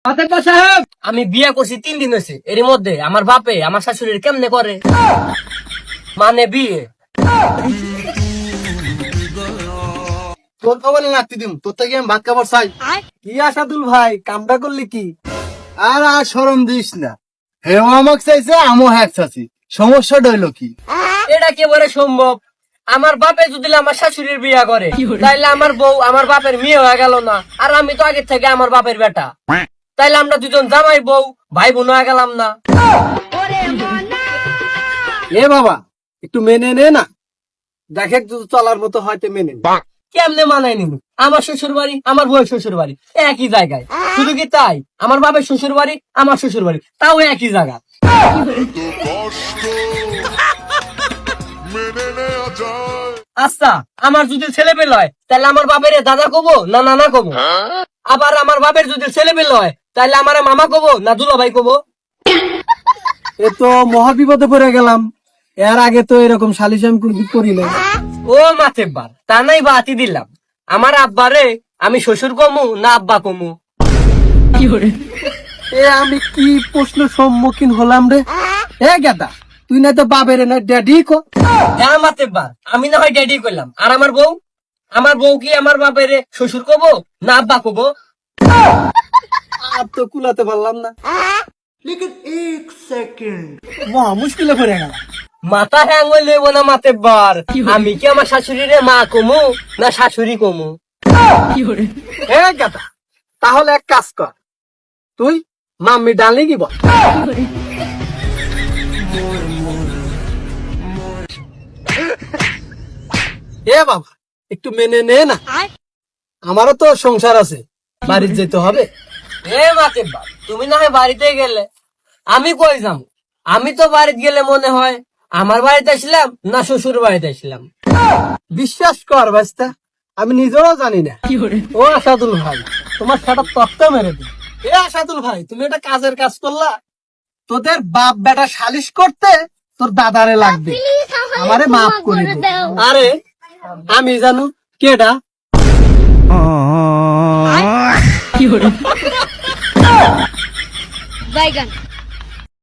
মাতেব্বর সাহেব, আমি বিয়ে করছি 3 দিন হয়েছে, এর মধ্যে আমার বাপে আমার শাশুড়ির কেমনে করে মানে বিয়ে। তোর খবর নাতি দিম, তোর থেকে আমি ভাত খাবার চাই। কি আসাদুল ভাই, কামটা করলি কি? আর আর শরম দিস না, হেও আমাকে চাইছে, আমও হ্যাক চাচ্ছি, সমস্যাটা হইলো কি? এটা কেবারে সম্ভব? আমার বাপে যদি আমার শাশুড়ির বিয়ে করে তাইলে আমার বউ আমার বাপের মেয়ে হয়ে গেল না? আর আমি তো আগে থেকে আমার বাপের বেটা, তাইলে আমরা দুজন জামাই বউ ভাই বোন হয়ে গেলাম না? এ বাবা, একটু মেনে নে না, দেখে যদি চলার মতো হয়তো মেনে নে। কেমনে মানায় নিব? আমার শ্বশুর বাড়ি আমার বউয়ের শ্বশুর বাড়ি একই জায়গায়, শুধু কি তাই, আমার বাপের শ্বশুর বাড়ি আমার শ্বশুর বাড়ি তাও একই জায়গা। আচ্ছা, আমার যদি ছেলে পেলে হয় তাহলে আমার বাপের দাদা কবো না নানা কবো? আবার আমার বাপের যদি ছেলে পেলে হয় তাহলে আমার মামা কবো না দুলাভাই কবো? এ তো মহা বিপদে পড়ে গেলাম, এর আগে তো এরকম সালিশ আমি করি না। ও মাতেব্বার, তা নাই বাতি দিলাম, আমার আব্বারে আমি শ্বশুর কমু না আব্বা কমু? এ আমি কি প্রশ্ন সম্মুখীন হলাম রে? এ গেদা, তুই না তো বাবের না ড্যাডি কো। হ্যাঁ মাতেব্বার, আমি না হয় ড্যাডি করলাম, আর আমার বউ কি আমার বাপের শ্বশুর কবো না আব্বা কবো? আর তো কুলাতে পারলাম না, মহা মুশকিলে পড়ে গেল। মাথা হ্যাং হইলে না মাতেব্বার, আমি কি আমার শাশুড়িরে মা কমু না শাশুড়ি কমু? এ গেদা, তাহলে এক কাজ কর, তুই মাম্মি ডালি কি বল। এ বাবা, একটু মেনে নে না, আমারও তো সংসার আছে, বাড়ি যেতে হবে। এ মাতেব্বার, তুমি না হয় বাড়িতে গেলে, আমি কই যাম? আমি তো বাড়িতে গেলে মনে হয় আমার বাড়িতে আসলাম না শ্বশুর বাড়িতে আসলাম। বিশ্বাস কর ভাইস্তা, আমি নিজেও জানি না। ও আসাদুল ভাই, তোমার সেটা তত্ত্ব মেরে দিই। এ আসাদুল ভাই, তুমি এটা কাজের কাজ করলা, তোদের বাপ বেটা সালিশ করতে তোর দাদারে লাগবে, আমারে মাফ করে দে। আরে আমি জানো কেডা? বাইগান।